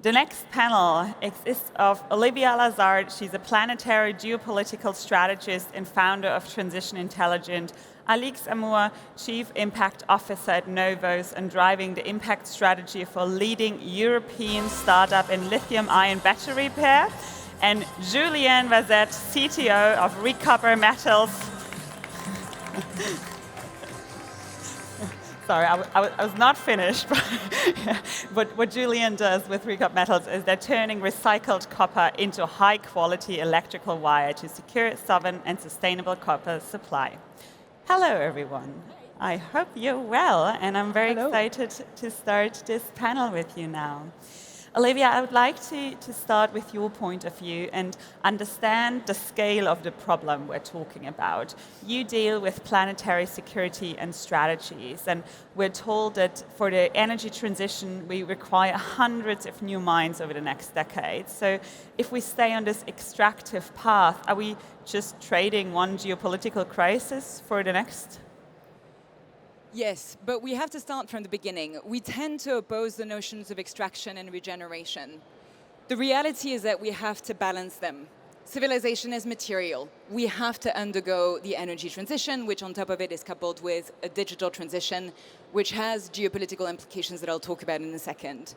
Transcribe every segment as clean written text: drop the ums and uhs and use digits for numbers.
The next panel consists of Olivia Lazard. She's a planetary geopolitical strategist and founder of Transition Intelligent. Alix, Armour, Chief Impact Officer at Nowos and driving the impact strategy for leading European startup in lithium-ion battery repair. And Julien, Vaïssette, CTO of Recupere Metals. Sorry, I was not finished. But what Julien does with Recupere Metals is they're turning recycled copper into high-quality electrical wire to secure sovereign and sustainable copper supply. Hello, everyone. I hope you're well, and I'm very excited to start this panel with you now. Olivia, I would like to start with your point of view and understand the scale of the problem we're talking about. You deal with planetary security and strategies, and we're told that for the energy transition, we require hundreds of new mines over the next decade. So if we stay on this extractive path, are we just trading one geopolitical crisis for the next? Yes, but we have to start from the beginning. We tend to oppose the notions of extraction and regeneration. The reality is that we have to balance them. Civilization is material. We have to undergo the energy transition, which on top of it is coupled with a digital transition, which has geopolitical implications that I'll talk about in a second.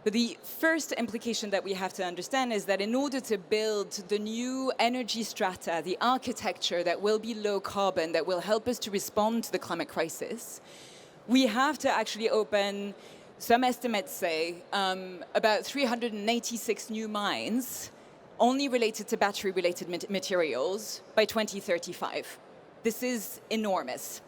But the first implication that we have to understand is that in order to build the new energy strata, the architecture that will be low carbon, that will help us to respond to the climate crisis, we have to actually open, some estimates say, about 386 new mines, only related to battery-related materials, by 2035. This is enormous.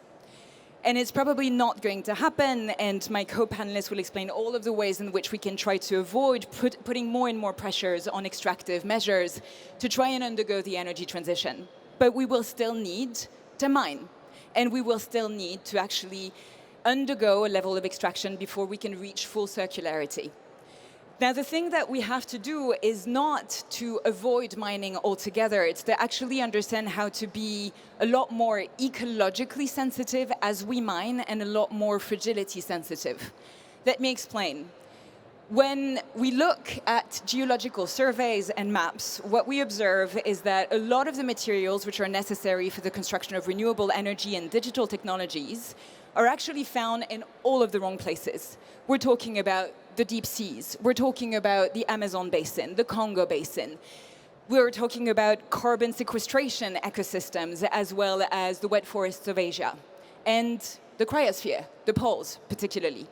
And it's probably not going to happen, and my co-panelists will explain all of the ways in which we can try to avoid putting more and more pressures on extractive measures to try and undergo the energy transition. But we will still need to mine, and we will still need to actually undergo a level of extraction before we can reach full circularity. Now, the thing that we have to do is not to avoid mining altogether. It's to actually understand how to be a lot more ecologically sensitive as we mine and a lot more fragility sensitive. Let me explain. When we look at geological surveys and maps, what we observe is that a lot of the materials which are necessary for the construction of renewable energy and digital technologies are actually found in all of the wrong places. We're talking about the deep seas. We're talking about the Amazon basin, the Congo basin. We're talking about carbon sequestration ecosystems, as well as the wet forests of Asia, and the cryosphere, the poles particularly.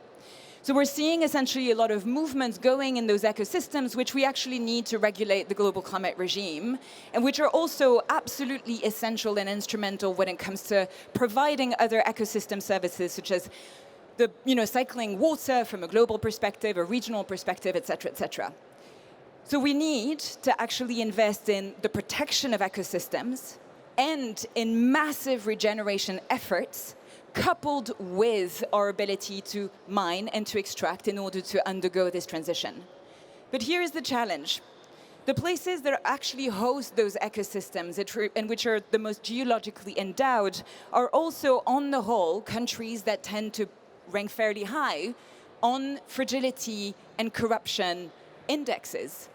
So we're seeing essentially a lot of movements going in those ecosystems, which we actually need to regulate the global climate regime, and which are also absolutely essential and instrumental when it comes to providing other ecosystem services, such as cycling water from a global perspective, a regional perspective, et cetera, et cetera. So we need to actually invest in the protection of ecosystems and in massive regeneration efforts, coupled with our ability to mine and to extract in order to undergo this transition. But here is the challenge. The places that actually host those ecosystems and which are the most geologically endowed are also, on the whole, countries that tend to rank fairly high on fragility and corruption indexes.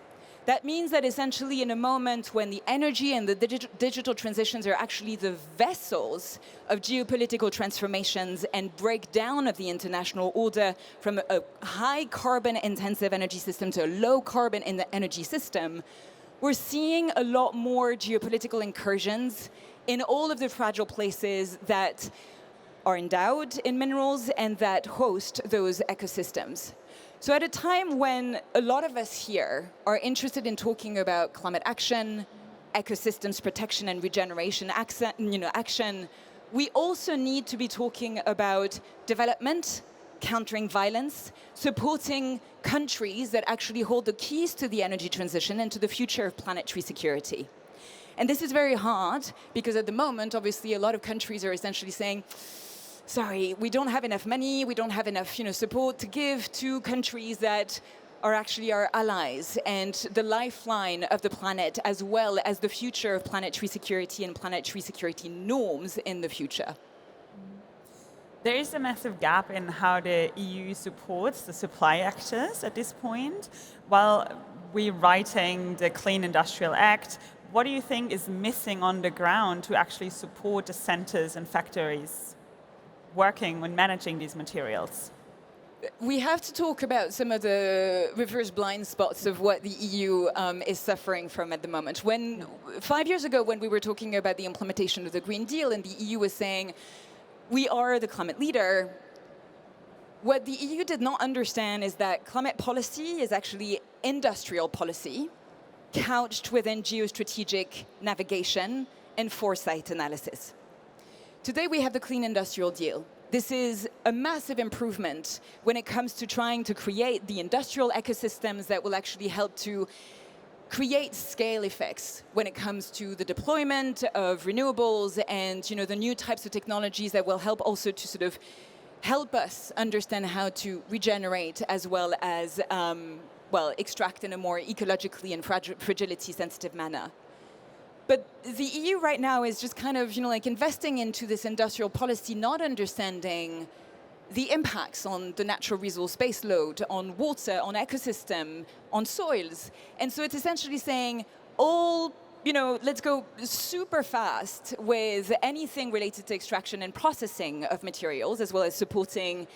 That means that essentially in a moment when the energy and the digital transitions are actually the vessels of geopolitical transformations and breakdown of the international order from a high carbon intensive energy system to a low carbon energy system, we're seeing a lot more geopolitical incursions in all of the fragile places that are endowed in minerals and that host those ecosystems. So at a time when a lot of us here are interested in talking about climate action, ecosystems protection and regeneration action, we also need to be talking about development, countering violence, supporting countries that actually hold the keys to the energy transition and to the future of planetary security. And this is very hard because at the moment, obviously, a lot of countries are essentially saying, sorry, we don't have enough money, we don't have enough support to give to countries that are actually our allies and the lifeline of the planet, as well as the future of planetary security and planetary security norms in the future. There is a massive gap in how the EU supports the supply actors at this point. While we're writing the Clean Industrial Act, what do you think is missing on the ground to actually support the centers and factories working when managing these materials? We have to talk about some of the reverse blind spots of what the EU is suffering from at the moment. 5 years ago, when we were talking about the implementation of the Green Deal and the EU was saying, we are the climate leader, what the EU did not understand is that climate policy is actually industrial policy, couched within geostrategic navigation and foresight analysis. Today we have the Clean Industrial Deal. This is a massive improvement when it comes to trying to create the industrial ecosystems that will actually help to create scale effects when it comes to the deployment of renewables and the new types of technologies that will help also to sort of help us understand how to regenerate as well as extract in a more ecologically and fragility sensitive manner. But the EU right now is just kind of investing into this industrial policy, not understanding the impacts on the natural resource base load, on water, on ecosystem, on soils. And so it's essentially saying, let's go super fast with anything related to extraction and processing of materials, as well as supporting,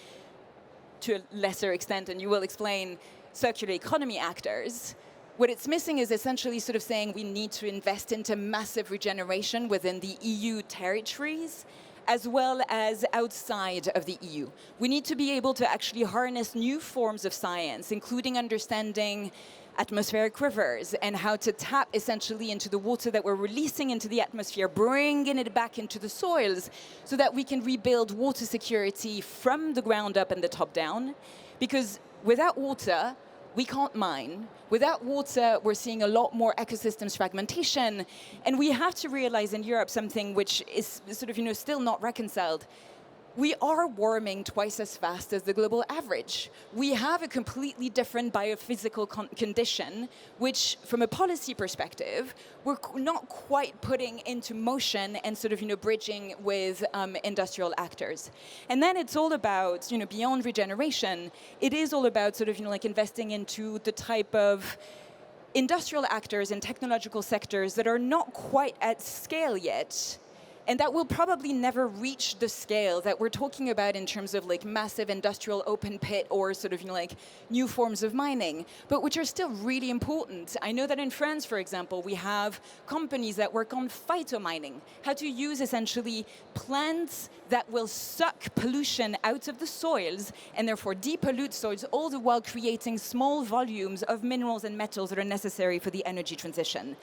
to a lesser extent, and you will explain, circular economy actors. What it's missing is essentially sort of saying we need to invest into massive regeneration within the EU territories, as well as outside of the EU. We need to be able to actually harness new forms of science, including understanding atmospheric rivers and how to tap essentially into the water that we're releasing into the atmosphere, bringing it back into the soils so that we can rebuild water security from the ground up and the top down. Because without water, we can't mine. Without water, we're seeing a lot more ecosystems fragmentation. And we have to realize in Europe something which is sort of, still not reconciled. We are warming twice as fast as the global average. We have a completely different biophysical condition, which from a policy perspective, we're not quite putting into motion and sort of, bridging with industrial actors. And then it's all about, beyond regeneration, it is all about sort of, investing into the type of industrial actors and technological sectors that are not quite at scale yet, and that will probably never reach the scale that we're talking about in terms of massive industrial open pit or sort of new forms of mining, but which are still really important. I know that in France, for example, we have companies that work on phytomining, how to use essentially plants that will suck pollution out of the soils and therefore depollute soils, all the while creating small volumes of minerals and metals that are necessary for the energy transition.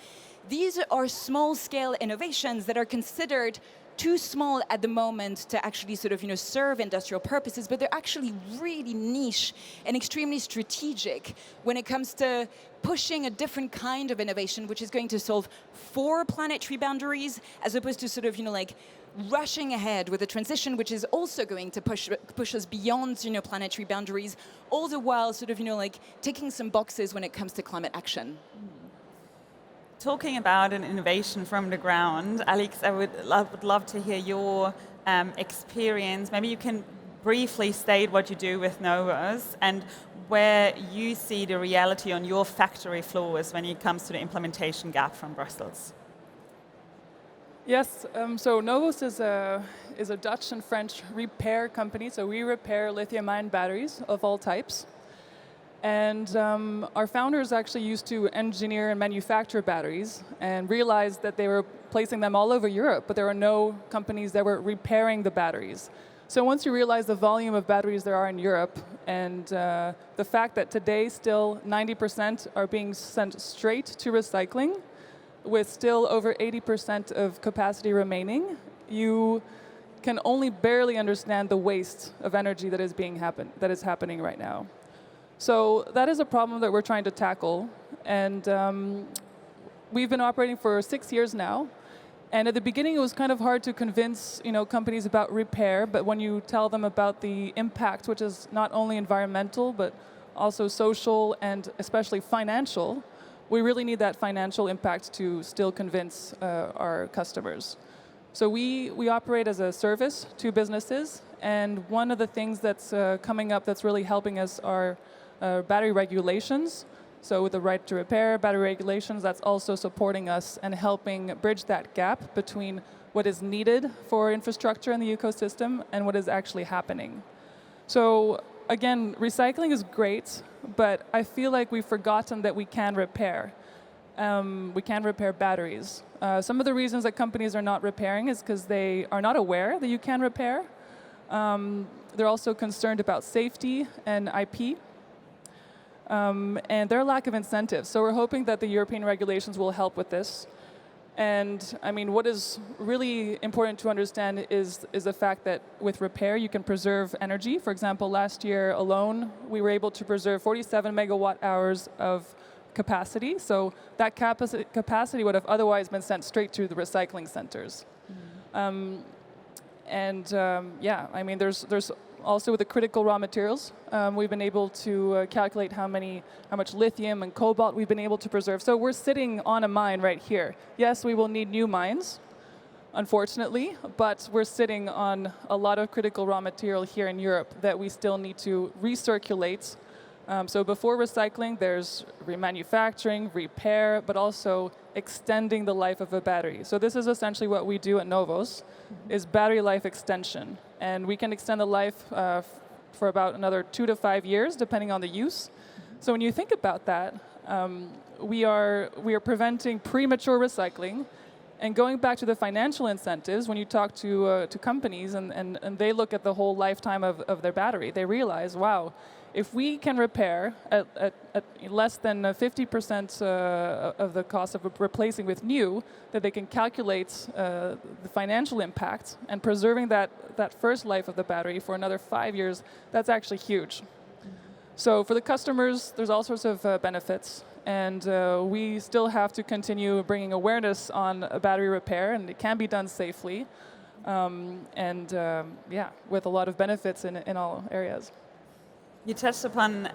These are small-scale innovations that are considered too small at the moment to actually sort of serve industrial purposes, but they're actually really niche and extremely strategic when it comes to pushing a different kind of innovation, which is going to solve for planetary boundaries, as opposed to sort of rushing ahead with a transition which is also going to push us beyond planetary boundaries, all the while sort of ticking some boxes when it comes to climate action. Talking about an innovation from the ground, Alix, I would love to hear your experience. Maybe you can briefly state what you do with Nowos and where you see the reality on your factory floors when it comes to the implementation gap from Brussels. Yes, so Nowos is a Dutch and French repair company. So we repair lithium-ion batteries of all types. And our founders actually used to engineer and manufacture batteries and realized that they were placing them all over Europe, but there were no companies that were repairing the batteries. So once you realize the volume of batteries there are in Europe and the fact that today still 90% are being sent straight to recycling, with still over 80% of capacity remaining, you can only barely understand the waste of energy that is happening right now. So that is a problem that we're trying to tackle, and we've been operating for 6 years now. And at the beginning, it was kind of hard to convince companies about repair, but when you tell them about the impact, which is not only environmental, but also social and especially financial, we really need that financial impact to still convince our customers. So we operate as a service to businesses, And one of the things that's coming up that's really helping us are battery regulations. So with the right to repair, battery regulations, that's also supporting us and helping bridge that gap between what is needed for infrastructure in the ecosystem and what is actually happening. So again, recycling is great, but I feel like we've forgotten that we can repair. We can repair batteries. Some of the reasons that companies are not repairing is because they are not aware that you can repair. They're also concerned about safety and IP. And their lack of incentives. So we're hoping that the European regulations will help with this. And I mean, what is really important to understand is the fact that with repair, you can preserve energy. For example, last year alone, we were able to preserve 47 megawatt hours of capacity. So that capacity would have otherwise been sent straight to the recycling centers. Yeah, I mean, there's also with the critical raw materials, we've been able to calculate how much lithium and cobalt we've been able to preserve. So we're sitting on a mine right here. Yes, we will need new mines, unfortunately, but we're sitting on a lot of critical raw material here in Europe that we still need to recirculate. So before recycling, there's remanufacturing, repair, but also extending the life of a battery. So this is essentially what we do at Nowos, is battery life extension. And we can extend the life for about another 2 to 5 years, depending on the use. So when you think about that, we are preventing premature recycling. And going back to the financial incentives, when you talk to companies and they look at the whole lifetime of their battery, they realize, wow, if we can repair at less than 50% of the cost of replacing with new, that they can calculate the financial impact and preserving that first life of the battery for another 5 years, that's actually huge. So for the customers, there's all sorts of benefits. And we still have to continue bringing awareness on battery repair, and it can be done safely. With a lot of benefits in all areas. You touched upon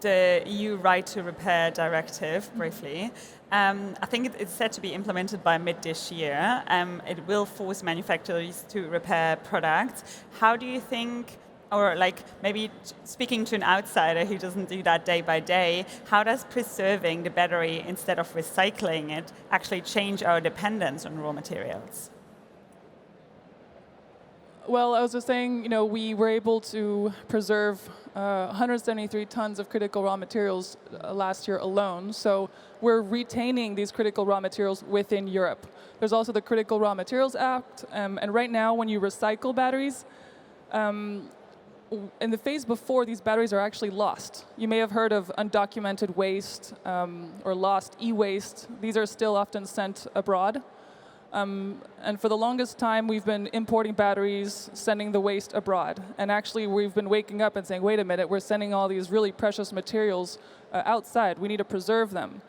the EU Right to Repair Directive briefly. I think it's set to be implemented by mid this year. It will force manufacturers to repair products. How do you think, or like maybe speaking to an outsider who doesn't do that day by day, how does preserving the battery instead of recycling it actually change our dependence on raw materials? Well, I was just saying, we were able to preserve 173 tons of critical raw materials last year alone. So we're retaining these critical raw materials within Europe. There's also the Critical Raw Materials Act. And right now, when you recycle batteries, in the phase before, these batteries are actually lost. You may have heard of undocumented waste or lost e-waste. These are still often sent abroad. And for the longest time, we've been importing batteries, sending the waste abroad. And actually, we've been waking up and saying, wait a minute, we're sending all these really precious materials outside. We need to preserve them.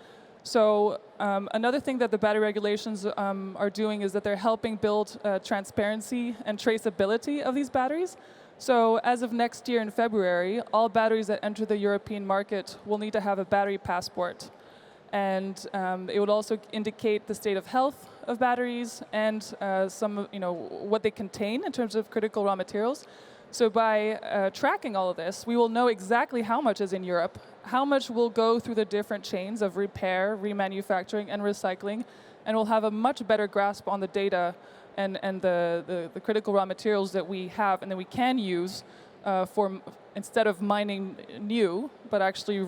So another thing that the battery regulations are doing is that they're helping build transparency and traceability of these batteries. So as of next year in February, all batteries that enter the European market will need to have a battery passport. And it would also indicate the state of health of batteries and what they contain in terms of critical raw materials. So by tracking all of this, we will know exactly how much is in Europe, how much will go through the different chains of repair, remanufacturing, and recycling, and we'll have a much better grasp on the data and the critical raw materials that we have and that we can use for instead of mining new, but actually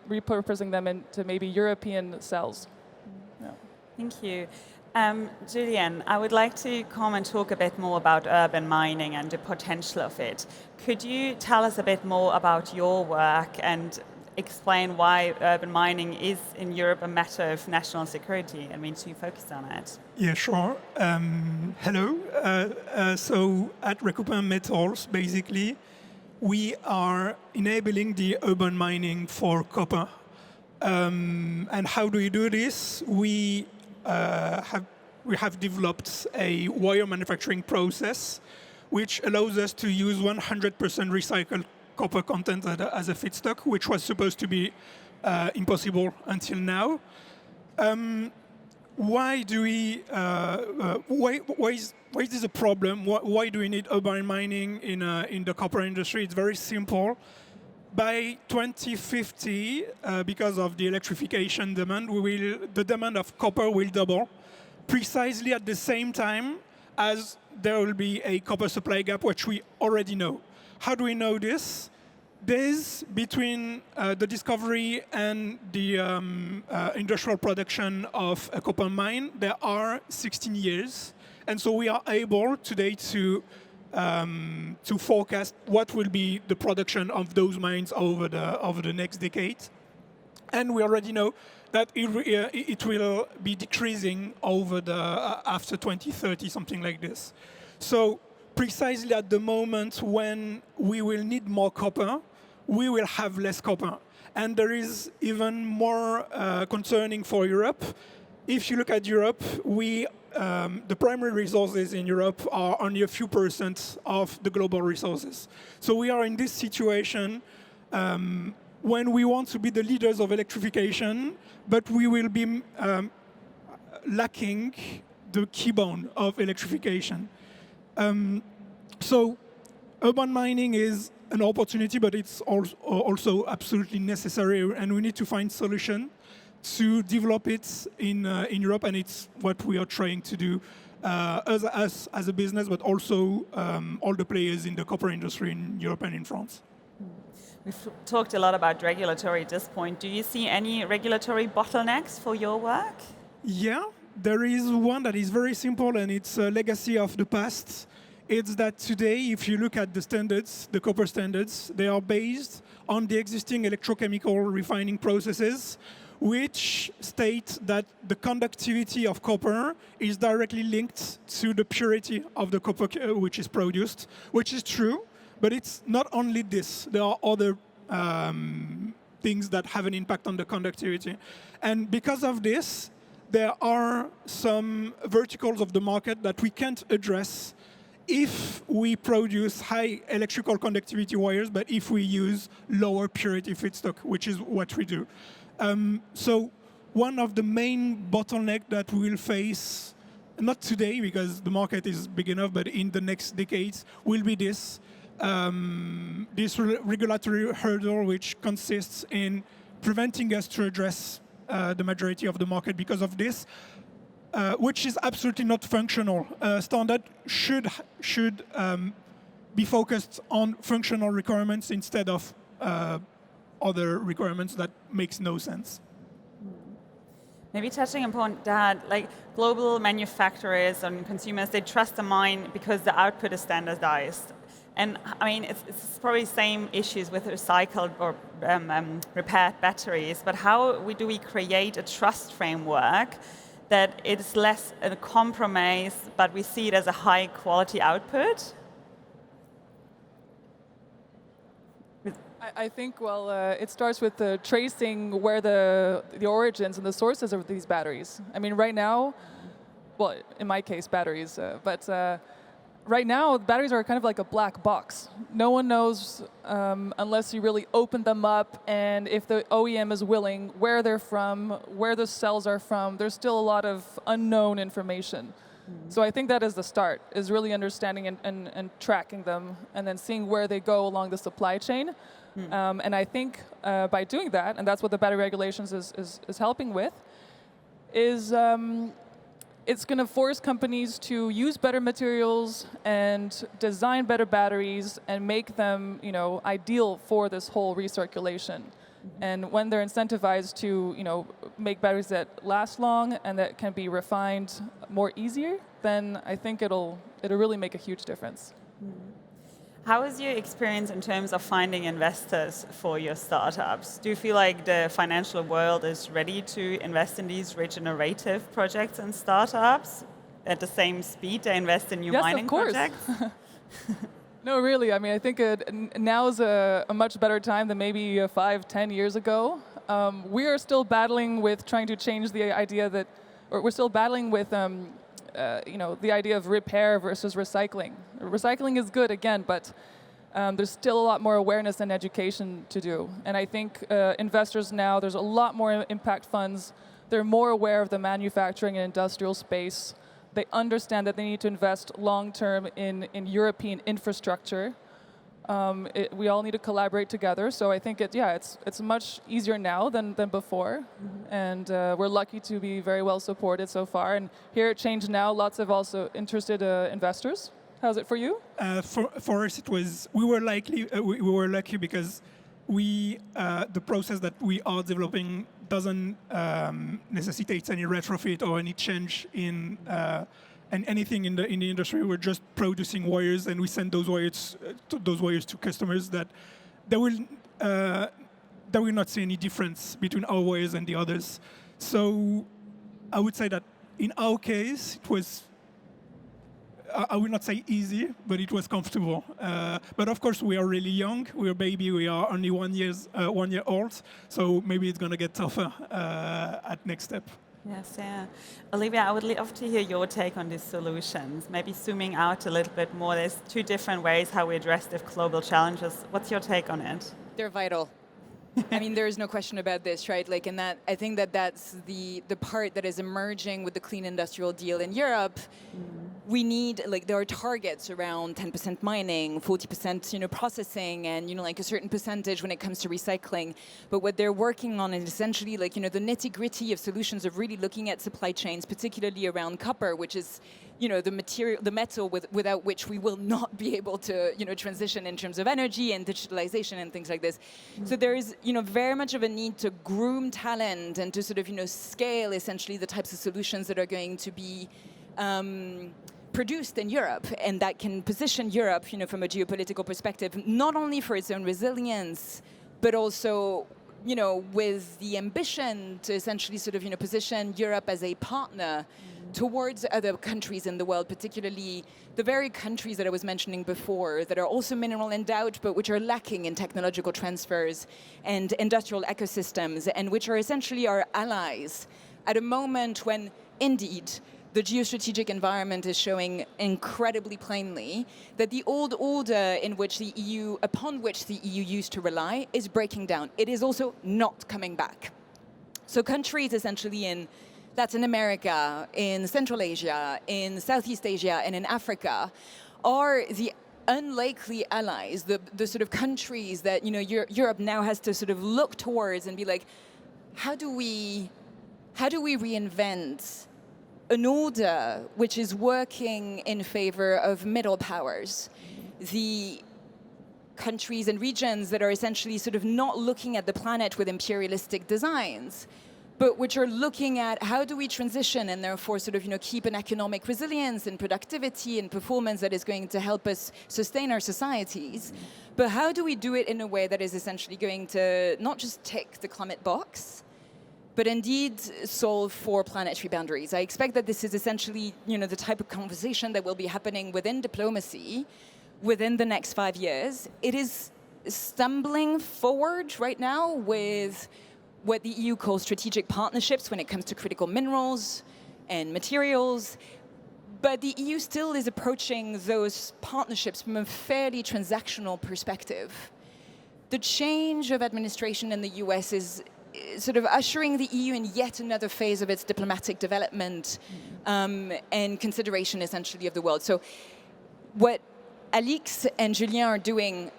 repurposing them into maybe European cells. Yeah. Thank you. Julien, I would like to come and talk a bit more about urban mining and the potential of it. Could you tell us a bit more about your work and explain why urban mining is in Europe a matter of national security and means you focus on it? Yeah, sure. Hello. So at Recupere Metals, basically, we are enabling the urban mining for copper. And how do we do this? We have developed a wire manufacturing process which allows us to use 100% recycled copper content as a feedstock, which was supposed to be impossible until now. Why is why is this a problem? Why do we need urban mining in the copper industry? It's very simple. By 2050, because of the electrification demand, the demand of copper will double, precisely at the same time as there will be a copper supply gap, which we already know. How do we know this? Days between the discovery and the industrial production of a copper mine, there are 16 years. And so we are able today to forecast what will be the production of those mines over the next decade. And we already know that it will be decreasing after 2030, something like this. So precisely at the moment when we will need more copper, we will have less copper. And there is even more concerning for Europe. If you look at Europe, the primary resources in Europe are only a few % of the global resources. So we are in this situation when we want to be the leaders of electrification, but we will be lacking the keybone of electrification. So urban mining is an opportunity, but it's also absolutely necessary, and we need to find solution to develop it in Europe, and it's what we are trying to do as a business, but also all the players in the copper industry in Europe and in France. We've talked a lot about regulatory at this point. Do you see any regulatory bottlenecks for your work? Yeah, there is one that is very simple, and it's a legacy of the past. It's that today, if you look at the standards, the copper standards, they are based on the existing electrochemical refining processes, which state that the conductivity of copper is directly linked to the purity of the copper which is produced, which is true, but it's not only this. There are other things that have an impact on the conductivity. And because of this, there are some verticals of the market that we can't address if we produce high electrical conductivity wires, but if we use lower purity feedstock, which is what we do. So one of the main bottlenecks that we will face, not today because the market is big enough, but in the next decades, will be this regulatory hurdle, which consists in preventing us to address the majority of the market because of this, which is absolutely not functional. Standard should be focused on functional requirements instead of other requirements that makes no sense. Maybe touching upon that, like global manufacturers and consumers, they trust the mine because the output is standardized. And I mean, it's probably same issues with recycled or repaired batteries, but how do we create a trust framework that it's less a compromise, but we see it as a high quality output? I think, well, it starts with tracing where the origins and the sources of these batteries. I mean, right now, well, in my case, batteries, but right now, batteries are kind of like a black box. No one knows unless you really open them up, and if the OEM is willing, where they're from, where the cells are from. There's still a lot of unknown information. So I think that is the start, is really understanding and tracking them, and then seeing where they go along the supply chain. And I think by doing that, and that's what the battery regulations is helping with, is it's going to force companies to use better materials and design better batteries and make them, ideal for this whole recirculation. And when they're incentivized to, make batteries that last long and that can be refined more easier, then I think it'll really make a huge difference. How is your experience in terms of finding investors for your startups? Do you feel like the financial world is ready to invest in these regenerative projects and startups at the same speed they invest in new mining projects? No, really. I mean, I think now is a much better time than maybe 5-10 years ago. We are still battling with trying to change the idea that, or we're still battling with the idea of repair versus recycling. Recycling is good, again, but there's still a lot more awareness and education to do. And I think investors now, there's a lot more impact funds. They're more aware of the manufacturing and industrial space. They understand that they need to invest long-term in European infrastructure. We all need to collaborate together. So I think it's much easier now than before. And we're lucky to be very well supported so far. And here at Change Now, lots of also interested investors. How's it for you? For us, we were lucky because the process that we are developing doesn't necessitate any retrofit or any change in and anything in the industry. We're just producing wires, and we send those wires to customers that they will not see any difference between our wires and the others. So I would say that in our case, it was, I would not say easy, but it was comfortable. But of course, we are really young. We're a baby. We are only 1 year old. So maybe it's going to get tougher at next step. Yes, yeah. Olivia, I would love to hear your take on these solutions. Maybe zooming out a little bit more. There's two different ways how we address the global challenges. What's your take on it? They're vital. I mean, there is no question about this, right? Like, and that I think that's the part that is emerging with the clean industrial deal in Europe. We need, like, there are targets around 10% mining, 40%, processing, and like a certain percentage when it comes to recycling. But what they're working on is essentially, like, the nitty-gritty of solutions of really looking at supply chains, particularly around copper, which is the metal without which we will not be able to, transition in terms of energy and digitalization and things like this. So there is, very much of a need to groom talent and to sort of, scale essentially the types of solutions that are going to be produced in Europe, and that can position Europe, from a geopolitical perspective, not only for its own resilience, but also, with the ambition to essentially sort of, position Europe as a partner towards other countries in the world, particularly the very countries that I was mentioning before that are also mineral endowed, but which are lacking in technological transfers and industrial ecosystems, and which are essentially our allies at a moment when, indeed, the geostrategic environment is showing incredibly plainly that the old order upon which the EU used to rely is breaking down. It is also not coming back. So countries essentially in Latin America, in Central Asia, in Southeast Asia, and in Africa are the unlikely allies, the sort of countries that Europe now has to sort of look towards and be like, how do we reinvent an order which is working in favor of middle powers, the countries and regions that are essentially sort of not looking at the planet with imperialistic designs, but which are looking at how do we transition and therefore sort of keep an economic resilience and productivity and performance that is going to help us sustain our societies. But how do we do it in a way that is essentially going to not just tick the climate box, but indeed solve for planetary boundaries? I expect that this is essentially the type of conversation that will be happening within diplomacy within the next 5 years. It is stumbling forward right now with what the EU calls strategic partnerships when it comes to critical minerals and materials. But the EU still is approaching those partnerships from a fairly transactional perspective. The change of administration in the US is sort of ushering the EU in yet another phase of its diplomatic development and consideration, essentially, of the world. So what Alix and Julien are doing,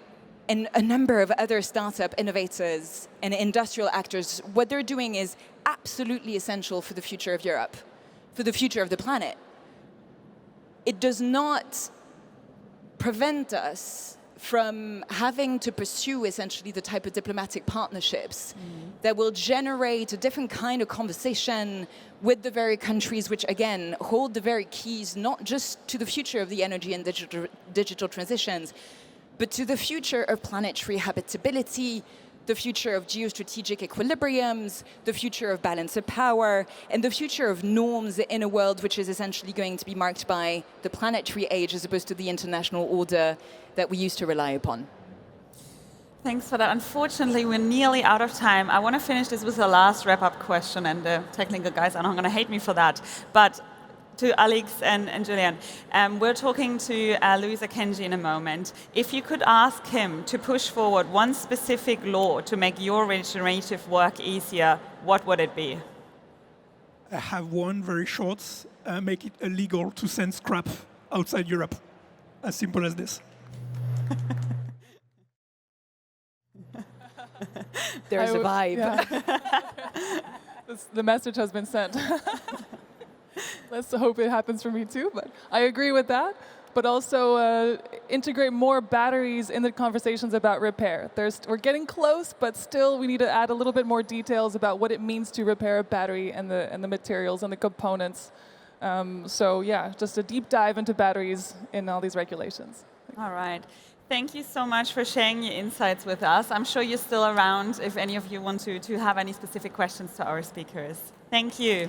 and a number of other startup innovators and industrial actors, what they're doing is absolutely essential for the future of Europe, for the future of the planet. It does not prevent us from having to pursue essentially the type of diplomatic partnerships that will generate a different kind of conversation with the very countries which, again, hold the very keys not just to the future of the energy and digital transitions, but to the future of planetary habitability, the future of geostrategic equilibriums, the future of balance of power, and the future of norms in a world which is essentially going to be marked by the planetary age as opposed to the international order that we used to rely upon. Thanks for that. Unfortunately, we're nearly out of time. I want to finish this with a last wrap-up question, and the technical guys are not going to hate me for that. But to Alix and Julien, we're talking to Louis Akenji in a moment. If you could ask him to push forward one specific law to make your regenerative work easier, what would it be? have one very short, make it illegal to send scrap outside Europe. As simple as this. There's a vibe. Yeah. The message has been sent. Let's hope it happens for me too, but I agree with that. But also integrate more batteries in the conversations about repair. We're getting close, but still we need to add a little bit more details about what it means to repair a battery and the materials and the components. So yeah, just a deep dive into batteries in all these regulations. All right. Thank you so much for sharing your insights with us. I'm sure you're still around if any of you want to have any specific questions to our speakers. Thank you.